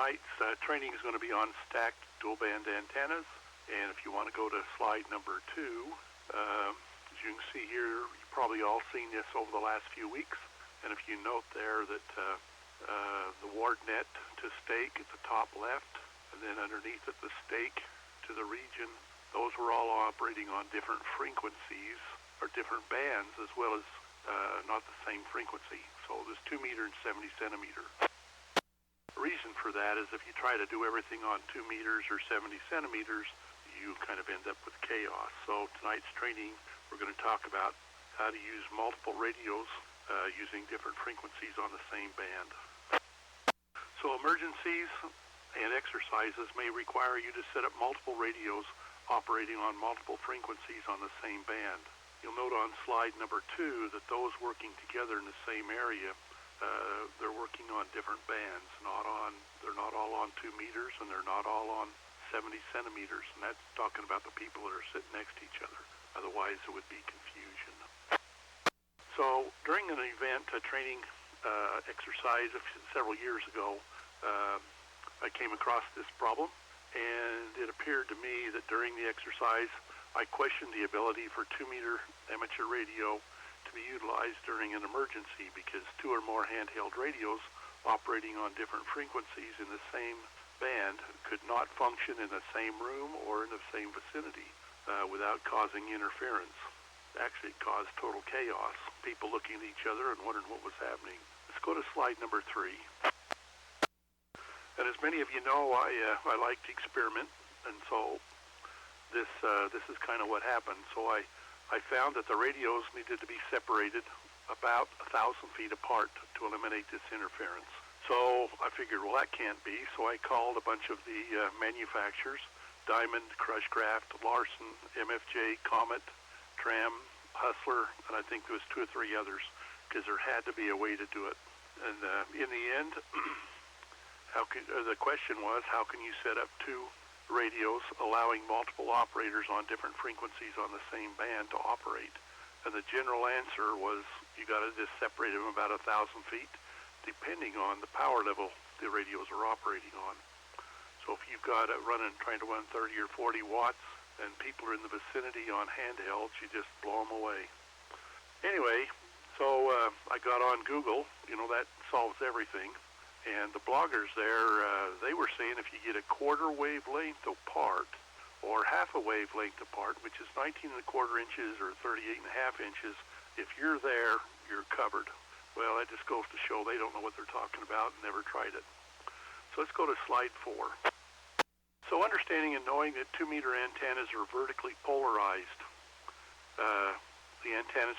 tonight's training is going to be on stacked dual-band antennas, and if you want to go to slide number 2, as you can see here, you've probably all seen this over the last few weeks, and if you note there that the ward net to stake at the top left, and then underneath it the stake to the region, those were all operating on different frequencies, or different bands, as well as not the same frequency. So there's 2 meter and 70 centimeter. The reason for that is if you try to do everything on 2 meters or 70 centimeters, you kind of end up with chaos. So tonight's training, we're going to talk about how to use multiple radios using different frequencies on the same band. So emergencies and exercises may require you to set up multiple radios operating on multiple frequencies on the same band. You'll note on slide number 2 that those working together in the same area, they're working on different bands. They're not all on 2 meters, and they're not all on 70 centimeters, and that's talking about the people that are sitting next to each other. Otherwise, it would be confusion. So during an event, a training exercise several years ago, I came across this problem, and it appeared to me that during the exercise, I questioned the ability for 2-meter amateur radio to be utilized during an emergency because 2 or more handheld radios operating on different frequencies in the same band could not function in the same room or in the same vicinity without causing interference. Actually, it caused total chaos, people looking at each other and wondering what was happening. Let's go to slide number 3. And as many of you know, I like to experiment, and so this is kind of what happened. So I found that the radios needed to be separated about 1,000 feet apart to eliminate this interference. So I figured, well, that can't be. So I called a bunch of the manufacturers, Diamond, Crushcraft, Larson, MFJ, Comet, Tram, Hustler, and I think there was 2 or 3 others, because there had to be a way to do it. And in the end, the question was, how can you set up 2 radios allowing multiple operators on different frequencies on the same band to operate? And the general answer was you got to just separate them about 1,000 feet depending on the power level the radios are operating on. So if you've got it trying to run 30 or 40 watts and people are in the vicinity on handhelds, you just blow them away. Anyway, so I got on Google, that solves everything. And the bloggers there, they were saying if you get a quarter wavelength apart or half a wavelength apart, which is 19 1/4 inches or 38 1/2 inches, if you're there, you're covered. Well, that just goes to show they don't know what they're talking about and never tried it. So let's go to slide 4. So understanding and knowing that 2-meter antennas are vertically polarized, the antennas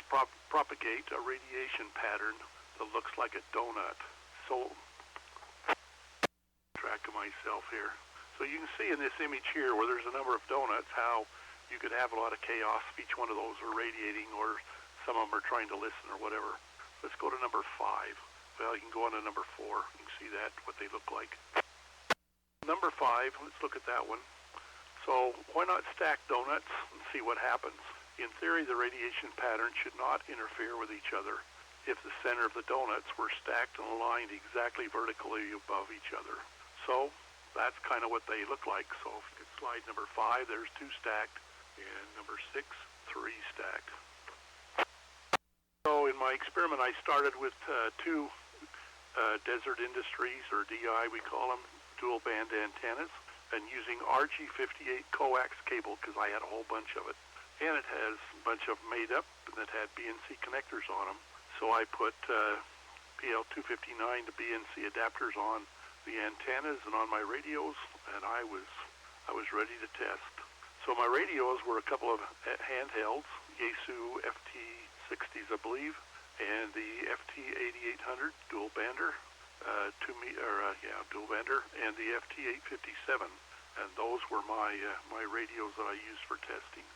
propagate a radiation pattern that looks like a donut. So track of myself here. So you can see in this image here where there's a number of donuts how you could have a lot of chaos if each one of those are radiating or some of them are trying to listen or whatever. Let's go to number 5. Well, you can go on to number 4. You can see that, what they look like. Number 5, let's look at that one. So why not stack donuts and see what happens? In theory, the radiation pattern should not interfere with each other if the center of the donuts were stacked and aligned exactly vertically above each other. So that's kind of what they look like. So if you could slide number 5, there's 2 stacked, and number 6, 3 stacked. So in my experiment, I started with 2 Desert Industries, or DI we call them, dual band antennas, and using RG58 coax cable because I had a whole bunch of it. And it has a bunch of them made up that had BNC connectors on them. So I put PL259 to BNC adapters on the antennas and on my radios, and I was ready to test. So my radios were a couple of handhelds, Yaesu FT60s, I believe, and the FT8800 dual bander, dual bander, and the FT857, and those were my radios that I used for testing.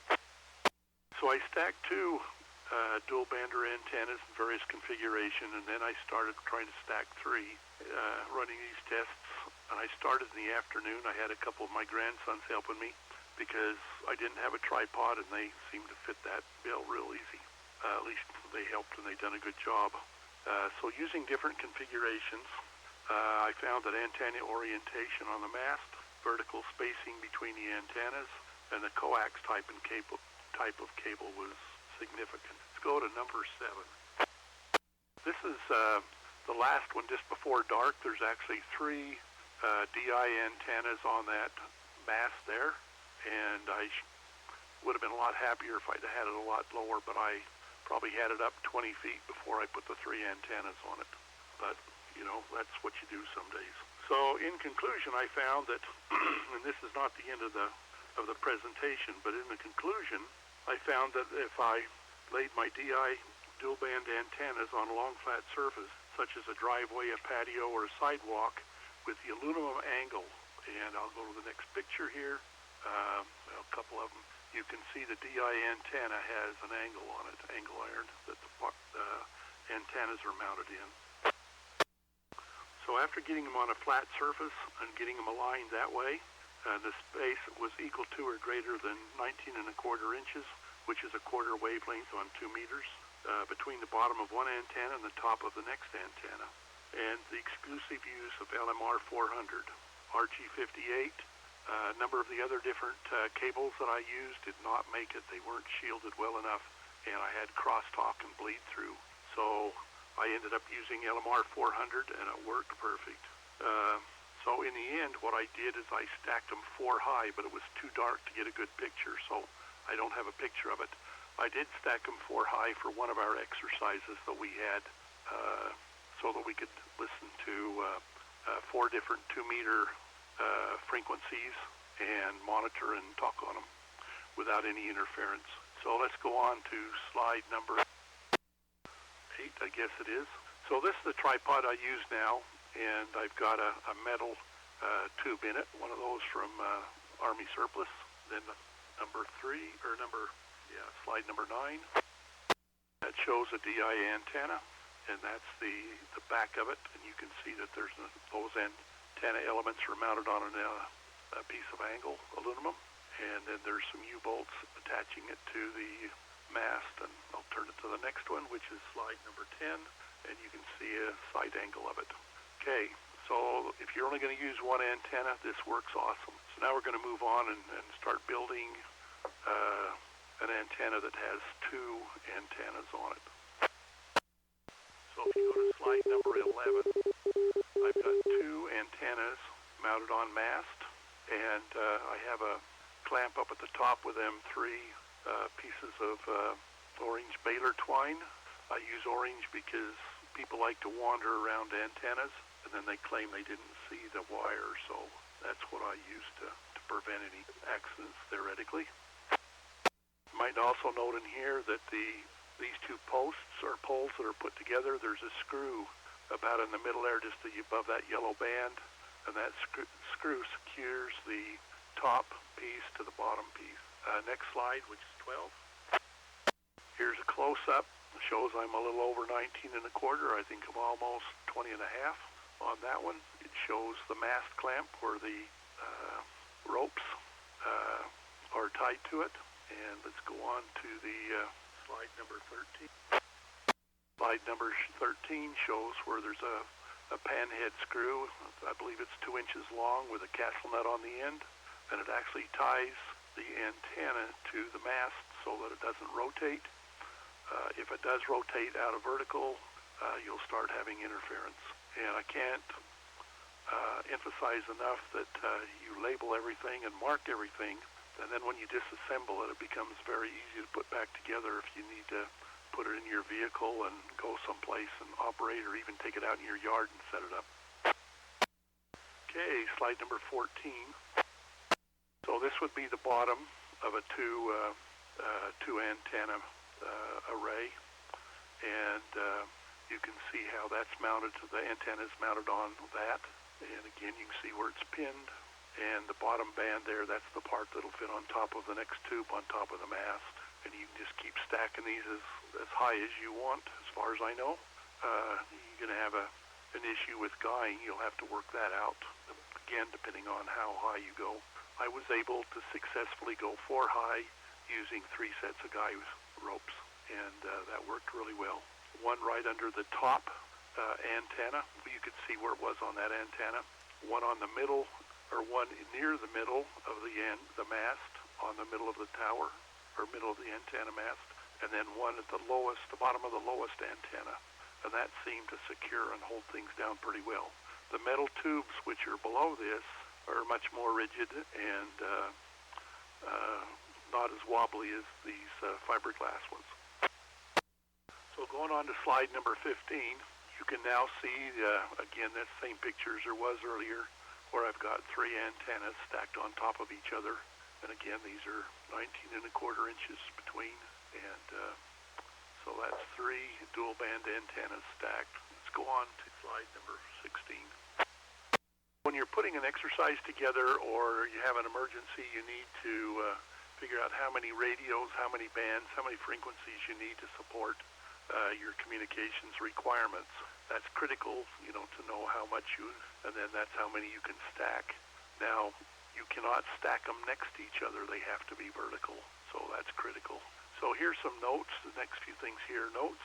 So I stacked 2 dual bander antennas in various configuration, and then I started trying to stack 3, running these tests. And I started in the afternoon. I had a couple of my grandsons helping me because I didn't have a tripod, and they seemed to fit that bill real easy. At least they helped, and they done a good job. So using different configurations, I found that antenna orientation on the mast, vertical spacing between the antennas, and the coax type of cable was significant. Let's go to number 7. This is the last one just before dark. There's actually 3 DI antennas on that mast there, and I would have been a lot happier if I'd had it a lot lower, but I probably had it up 20 feet before I put the 3 antennas on it. But, you know, that's what you do some days. So in conclusion, I found that, and this is not the end of the presentation, but in the conclusion, I found that if I laid my DI dual band antennas on a long flat surface, such as a driveway, a patio, or a sidewalk, with the aluminum angle, and I'll go to the next picture here, a couple of them, you can see the DI antenna has an angle on it, angle iron, that the antennas are mounted in. So after getting them on a flat surface and getting them aligned that way, the space was equal to or greater than 19 1/4 inches, which is a quarter wavelength on 2 meters, between the bottom of one antenna and the top of the next antenna. And the exclusive use of LMR 400, RG58, a number of the other different cables that I used did not make it. They weren't shielded well enough, and I had crosstalk and bleed through. So I ended up using LMR 400, and it worked perfect. So in the end, what I did is I stacked them 4 high, but it was too dark to get a good picture, so I don't have a picture of it. I did stack them 4 high for one of our exercises that we had, so that we could listen to 4 different 2-meter frequencies and monitor and talk on them without any interference. So let's go on to slide number 8, I guess it is. So this is the tripod I use now, and I've got a metal tube in it, one of those from Army surplus. Then slide number 9. That shows a DI antenna, and that's the back of it, and you can see that there's those antenna elements are mounted on a piece of angle aluminum, and then there's some U-bolts attaching it to the mast, and I'll turn it to the next one, which is slide number 10, and you can see a side angle of it. Okay, so if you're only going to use one antenna, this works awesome. So now we're going to move on and start building an antenna that has 2 antennas on it. So if you go to slide number 11, I've got 2 antennas mounted on mast, and I have a clamp up at the top with them 3 pieces of orange baler twine. I use orange because people like to wander around antennas, and then they claim they didn't see the wire, so that's what I use to prevent any accidents, theoretically. You might also note in here that these 2 posts or poles that are put together, there's a screw about in the middle there, just above that yellow band, and that screw secures the top piece to the bottom piece. Next slide, which is 12. Here's a close-up. It shows I'm a little over 19 1/4. I think I'm almost 20 1/2 on that one. It shows the mast clamp where the ropes are tied to it. And let's go on to the slide number 13. Slide number 13 shows where there's a panhead screw. I believe it's 2 inches long with a castle nut on the end, and it actually ties the antenna to the mast so that it doesn't rotate. If it does rotate out of vertical, you'll start having interference. And I can't emphasize enough that you label everything and mark everything, and then when you disassemble it, it becomes very easy to put back together if you need to put it in your vehicle and go someplace and operate, or even take it out in your yard and set it up. Okay, slide number 14. So this would be the bottom of a two antenna array, and you can see how that's mounted. The antenna is mounted on that, and again you can see where it's pinned, and the bottom band there, that's the part that'll fit on top of the next tube on top of the mast, and you can just keep stacking these as high as you want, as far as I know. You're going to have an issue with guying. You'll have to work that out, again, depending on how high you go. I was able to successfully go 4 high using 3 sets of guy ropes, and that worked really well. One right under the top antenna. You could see where it was on that antenna. One on the middle, or one near the middle of the mast, on the middle of the tower, or middle of the antenna mast, and then one at the bottom of the lowest antenna. And that seemed to secure and hold things down pretty well. The metal tubes, which are below this, are much more rigid and not as wobbly as these fiberglass ones. So going on to slide number 15, you can now see, again, that same picture as there was earlier, where I've got 3 antennas stacked on top of each other. And again, these are 19 1/4 inches between, and so that's 3 dual band antennas stacked. Let's go on to slide number 16. When you're putting an exercise together or you have an emergency, you need to figure out how many radios, how many bands, how many frequencies you need to support your communications requirements. That's critical, to know how much and then that's how many you can stack. Now, you cannot stack them next to each other. They have to be vertical, so that's critical. So here's some notes, the next few things here. Notes,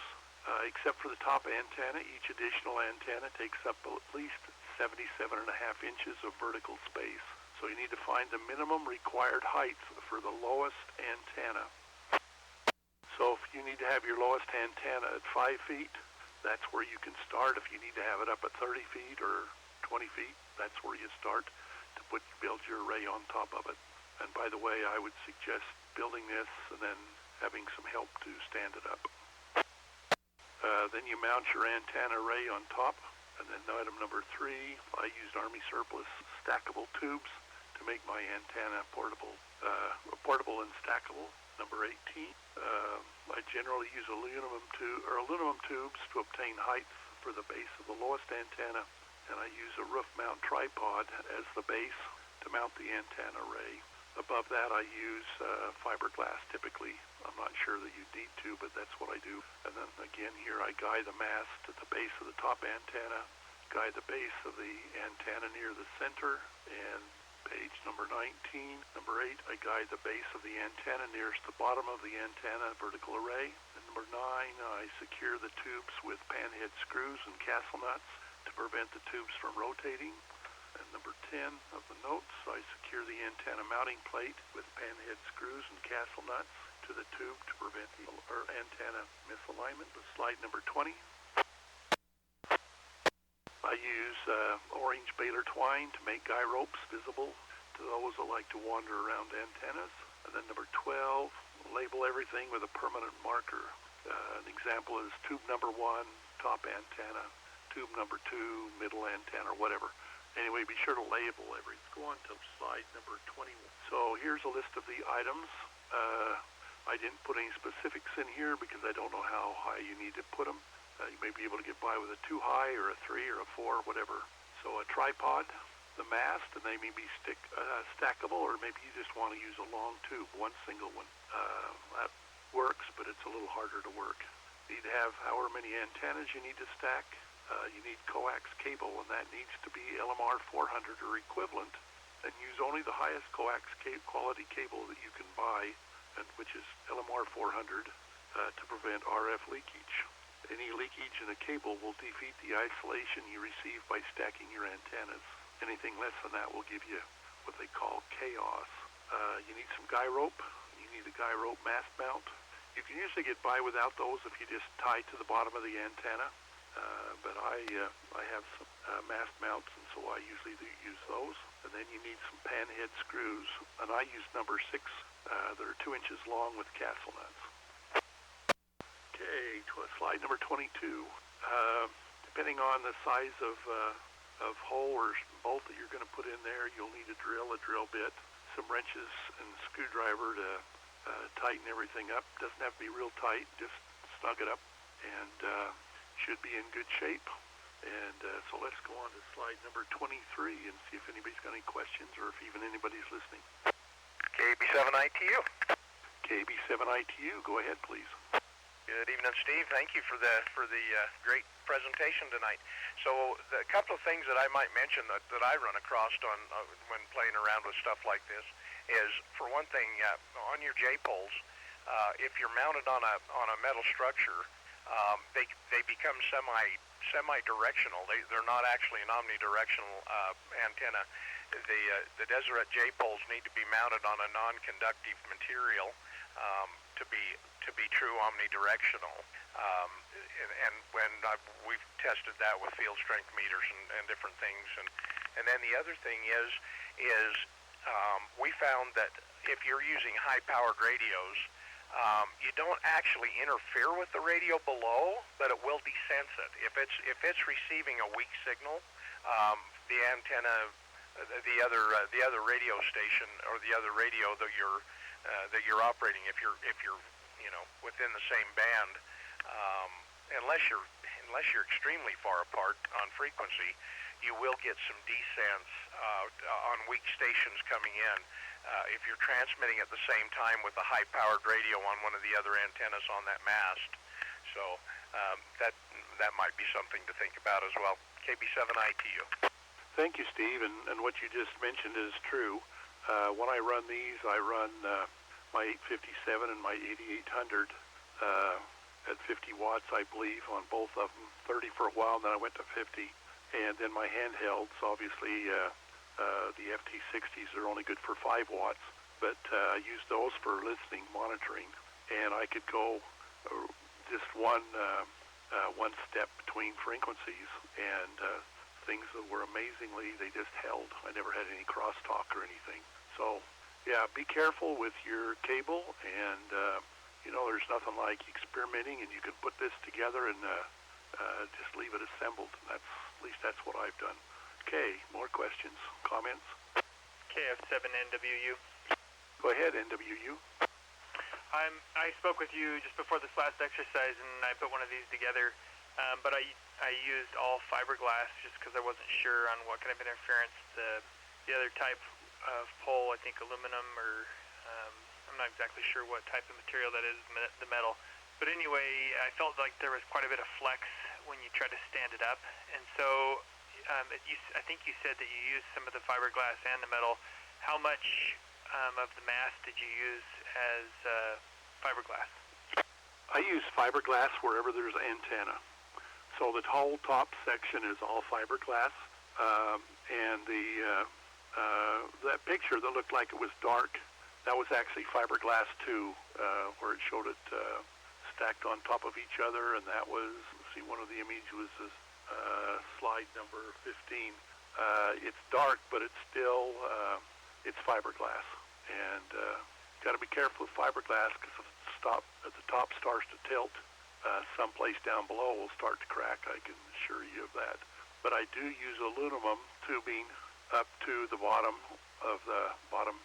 except for the top antenna, each additional antenna takes up at least 77.5 inches of vertical space. So you need to find the minimum required height for the lowest antenna. So if you need to have your lowest antenna at 5 feet, that's where you can start. If you need to have it up at 30 feet or 20 feet, that's where you start to build your array on top of it. And by the way, I would suggest building this and then having some help to stand it up. Then you mount your antenna array on top. And then item number 3, I used Army surplus stackable tubes to make my antenna portable and stackable. Number 18, I generally use aluminum tubes to obtain height for the base of the lowest antenna, and I use a roof mount tripod as the base to mount the antenna array. Above that, I use fiberglass typically. I'm not sure that you need to, but that's what I do. And then again here, I guide the mast at the base of the top antenna, guide the base of the antenna near the center, and page number 19. Number 8, I guide the base of the antenna nearest the bottom of the antenna vertical array. And number 9, I secure the tubes with panhead screws and castle nuts to prevent the tubes from rotating. And number 10 of the notes, I secure the antenna mounting plate with panhead screws and castle nuts to the tube to prevent the antenna misalignment. Slide number 20. I use orange baler twine to make guy ropes visible to those that like to wander around antennas. And then number 12, label everything with a permanent marker. An example is tube number 1, top antenna, tube number 2, middle antenna, or whatever. Anyway, be sure to label everything. Go on to slide number 21. So here's a list of the items. I didn't put any specifics in here because I don't know how high you need to put them. You may be able to get by with a 2 high or a 3 or a 4, whatever. So a tripod, the mast, and they may be stackable, or maybe you just want to use a long tube, one single one. That works, but it's a little harder to work. You need to have however many antennas you need to stack. You need coax cable, and that needs to be LMR 400 or equivalent, and use only the highest coax quality cable that you can buy, which is LMR 400, to prevent RF leakage. Any leakage in a cable will defeat the isolation you receive by stacking your antennas. Anything less than that will give you what they call chaos. You need some guy rope. You need a guy rope mast mount. You can usually get by without those if you just tie to the bottom of the antenna. But I have some mast mounts, and so I usually use those. And then you need some panhead screws, and I use number 6 that are 2 inches long with castle nuts. Okay, slide number 22. Depending on the size of hole or bolt that you're going to put in there, you'll need a drill bit, some wrenches, and a screwdriver to tighten everything up. Doesn't have to be real tight, just snug it up, and should be in good shape. And so let's go on to slide number 23 and see if anybody's got any questions or if even anybody's listening. KB7ITU. KB7ITU, go ahead, please. Good evening, Steve. Thank you for the great presentation tonight. So a couple of things that I might mention that I run across when playing around with stuff like this is, for one thing, on your J-poles, if you're mounted on a metal structure, they become semi-directional. They're not actually an omnidirectional antenna. The Deseret J poles need to be mounted on a non-conductive material to be true omnidirectional. And when we've tested that with field strength meters and different things, and then the other thing is we found that if you're using high-powered radios, you don't actually interfere with the radio below, but it will desense it. If it's receiving a weak signal, the antenna, the other radio station or the other radio that you're operating, if you're within the same band, unless you're extremely far apart on frequency, you will get some desense on weak stations coming in. If you're transmitting at the same time with a high-powered radio on one of the other antennas on that mast. So that might be something to think about as well. KB7ITU. Thank you, Steve. And what you just mentioned is true. When I run these, I run my 857 and my 8800 at 50 watts, I believe, on both of them. 30 for a while, and then I went to 50. And then my handhelds, obviously, the FT60s are only good for 5 watts, but I use those for listening, monitoring, and I could go just one step between frequencies, and things that were amazingly, they just held. I never had any crosstalk or anything. So, yeah, be careful with your cable, and, there's nothing like experimenting, and you can put this together and just leave it assembled. At least that's what I've done. Okay, more questions, comments? KF7NWU. Go ahead, NWU. I spoke with you just before this last exercise, and I put one of these together, but I used all fiberglass just because I wasn't sure on what kind of interference the other type of pole, I think aluminum, or I'm not exactly sure what type of material that is, the metal. But anyway, I felt like there was quite a bit of flex when you try to stand it up, and so I think you said that you used some of the fiberglass and the metal. How much of the mast did you use as fiberglass? I use fiberglass wherever there's an antenna. So the whole top section is all fiberglass, and that picture that looked like it was dark, that was actually fiberglass too, where it showed it stacked on top of each other, and that was, one of the images was slide number 15. It's dark, but it's still, it's fiberglass. And got to be careful with fiberglass, because if the top starts to tilt, someplace down below will start to crack. I can assure you of that. But I do use aluminum tubing up to the bottom of the bottom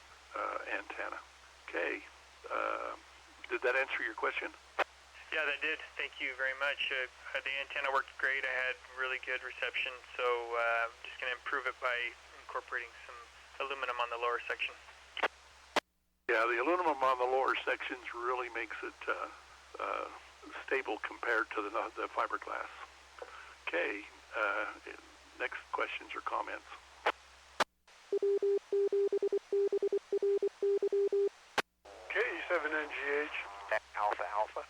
antenna. Okay. Did that answer your question? Yeah, that did. Thank you very much. The antenna worked great. I had really good reception, so I'm just going to improve it by incorporating some aluminum on the lower section. Yeah, the aluminum on the lower sections really makes it stable compared to the fiberglass. Okay, next questions or comments? KC7IHV. Alpha.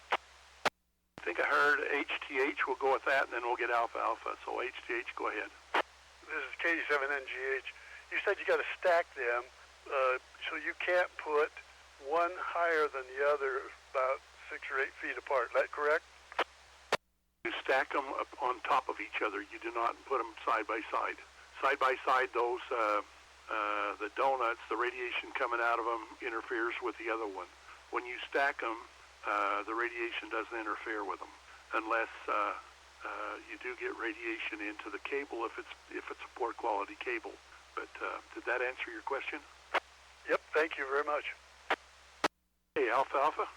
I think I heard HTH. We'll go with that, and then we'll get alpha. So HTH, go ahead. This is KC7IHV. You said you got to stack them, so you can't put one higher than the other, about 6 or 8 feet apart. Is that correct? You stack them up on top of each other. You do not put them side by side. Side by side, those the donuts, the radiation coming out of them interferes with the other one. When you stack them, the radiation doesn't interfere with them, unless you do get radiation into the cable if it's a poor quality cable. But did that answer your question? Yep. Thank you very much. Hey, Alpha.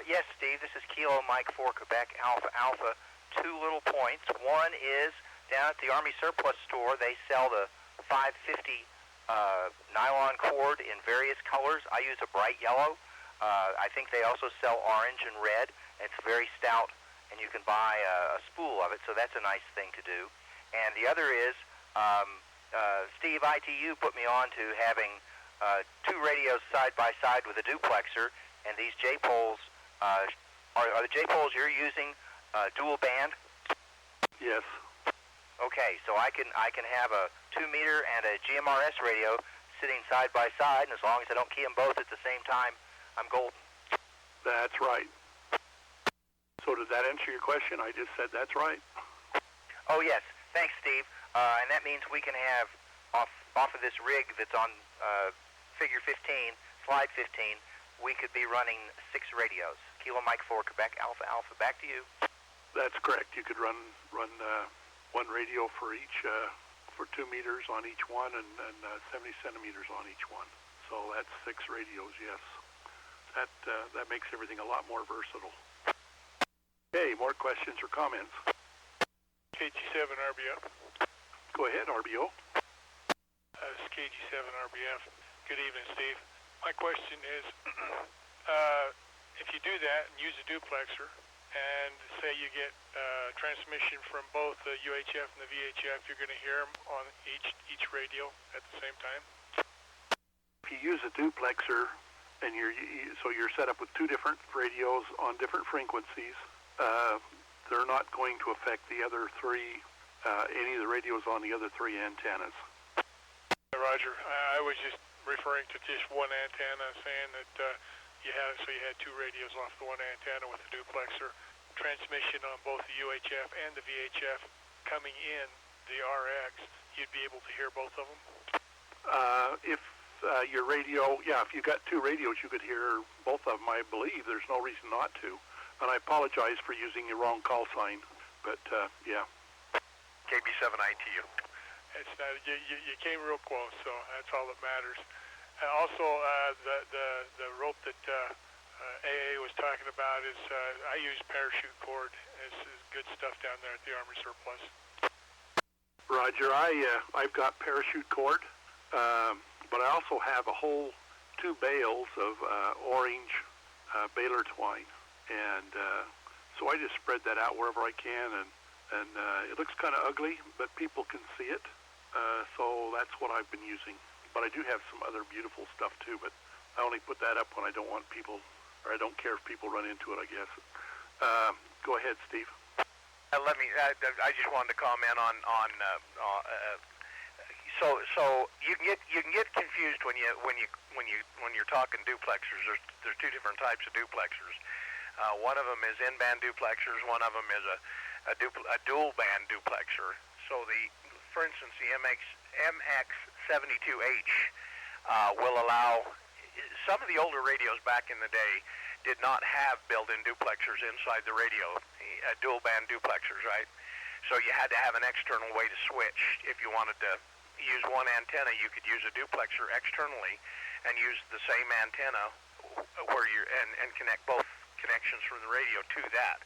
Yes, Steve. This is Kilo Mike 4 Quebec Alpha. 2 little points. One is down at the Army Surplus store. They sell the 550 nylon cord in various colors. I use a bright yellow. I think they also sell orange and red. It's very stout, and you can buy a spool of it, so that's a nice thing to do. And the other is, Steve, ITU put me on to having 2 radios side by side with a duplexer, and these J-poles, are the J-poles you're using dual band? Yes. Okay, so I can have a 2-meter and a GMRS radio sitting side by side, and as long as I don't key them both at the same time, I'm golden. That's right. So did that answer your question? I just said that's right. Oh, yes. Thanks, Steve. And that means we can have, off of this rig that's on figure 15, slide 15, we could be running 6 radios. Kilo Mike 4, Quebec Alpha Alpha. Back to you. That's correct. You could run one radio for each, for 2 meters on each one, and 70 centimeters on each one. So that's 6 radios. Yes. That makes everything a lot more versatile. Okay, more questions or comments? KC7RBF. Go ahead, RBO. This is KG7RBF. Good evening, Steve. My question is, if you do that and use a duplexer, and say you get transmission from both the UHF and the VHF, you're going to hear them on each radio at the same time? If you use a duplexer, and so you're set up with 2 different radios on different frequencies, they're not going to affect the other 3, any of the radios on the other 3 antennas. Roger. I was just referring to just one antenna, saying that you had 2 radios off the one antenna with the duplexer, transmission on both the UHF and the VHF coming in the RX, you'd be able to hear both of them? If your radio, if you got 2 radios, you could hear both of them, I believe. There's no reason not to. And I apologize for using the wrong call sign, but yeah. KB7ITU. It's not, you came real close, so that's all that matters. Also, the rope that AA was talking about is, I use parachute cord. It's good stuff down there at the Army Surplus. Roger, I've got parachute cord, but I also have a whole 2 bales of orange baler twine, and so I just spread that out wherever I can, and it looks kind of ugly, but people can see it, so that's what I've been using. But I do have some other beautiful stuff too, but I only put that up when I don't want people, or I don't care if people run into it, I guess. Go ahead, Steve. I just wanted to comment on so you can get confused when you're talking duplexers. There's 2 different types of duplexers. One of them is in-band duplexers. One of them is a dual band duplexer. So for instance, the MX72H will allow. Some of the older radios back in the day did not have built-in duplexers inside the radio, dual band duplexers, right? So you had to have an external way to switch. If you wanted to use one antenna, you could use a duplexer externally and use the same antenna and connect both connections from the radio to that.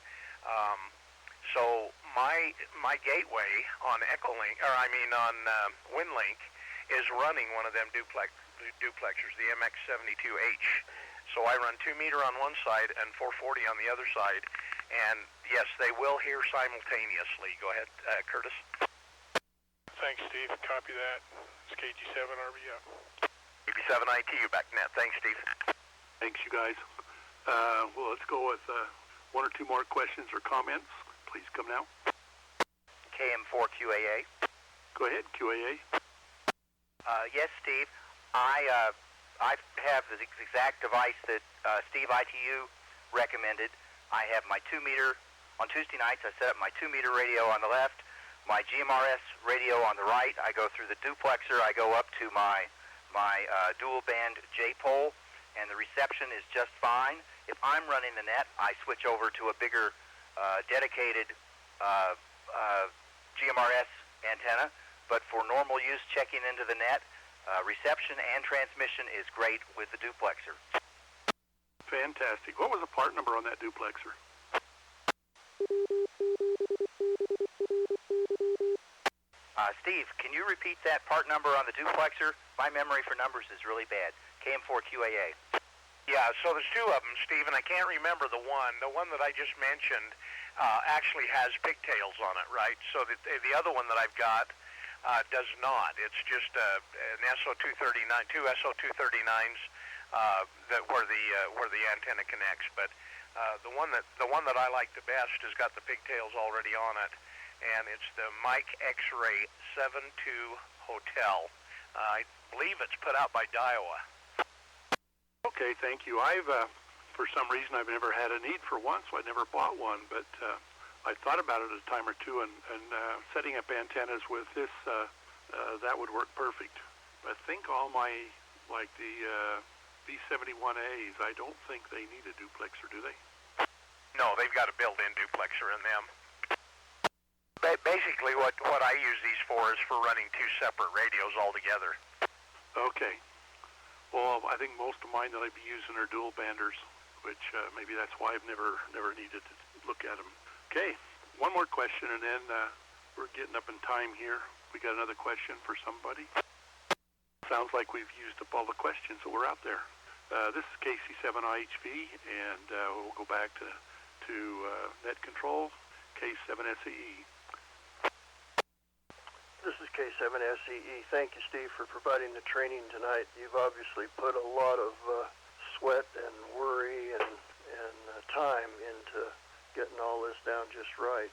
So my gateway on on WinLink is running one of them duplexers, the MX72H. So I run 2 meter on one side and 440 on the other side, and yes, they will hear simultaneously. Go ahead, Curtis. Thanks, Steve. Copy that. It's KG7RBF. KB7ITU back net. Thanks, Steve. Thanks, you guys. Well, let's go with 1 or 2 more questions or comments. Please come now. KM4QAA. Go ahead, QAA. Yes, Steve. I have the exact device that Steve ITU recommended. I have my 2 meter on Tuesday nights. I set up my 2 meter radio on the left, my GMRS radio on the right. I go through the duplexer. I go up to my dual band J pole, and the reception is just fine. If I'm running the net, I switch over to a bigger dedicated GMRS antenna. But for normal use, checking into the net, reception and transmission is great with the duplexer. Fantastic. What was the part number on that duplexer? Steve, can you repeat that part number on the duplexer? My memory for numbers is really bad. KM4QAA. Yeah, so there's 2 of them, Steve, and I can't remember the one. The one that I just mentioned actually has pigtails on it, right? So the other one that I've got does not. It's just an SO239, 2 SO239s where the antenna connects. But The one that I like the best has got the pigtails already on it, and it's the Mike X-Ray 72 Hotel. I believe it's put out by Iowa. Okay, thank you. For some reason, I've never had a need for one, so I never bought one, but I thought about it a time or two, and setting up antennas with this, that would work perfect. I think all my, like the B71As, I don't think they need a duplexer, do they? No, they've got a built-in duplexer in them. Basically, what I use these for is for running two separate radios altogether. Okay. Well, I think most of mine that I'd be using are dual banders, which maybe that's why I've never needed to look at them. Okay, one more question, and then we're getting up in time here. We got another question for somebody. Sounds like we've used up all the questions that were out there. This is KC7IHV, and we'll go back to net control, K7SEE. This is K7SEE. Thank you, Steve, for providing the training tonight. You've obviously put a lot of sweat and worry and time into getting all this down just right.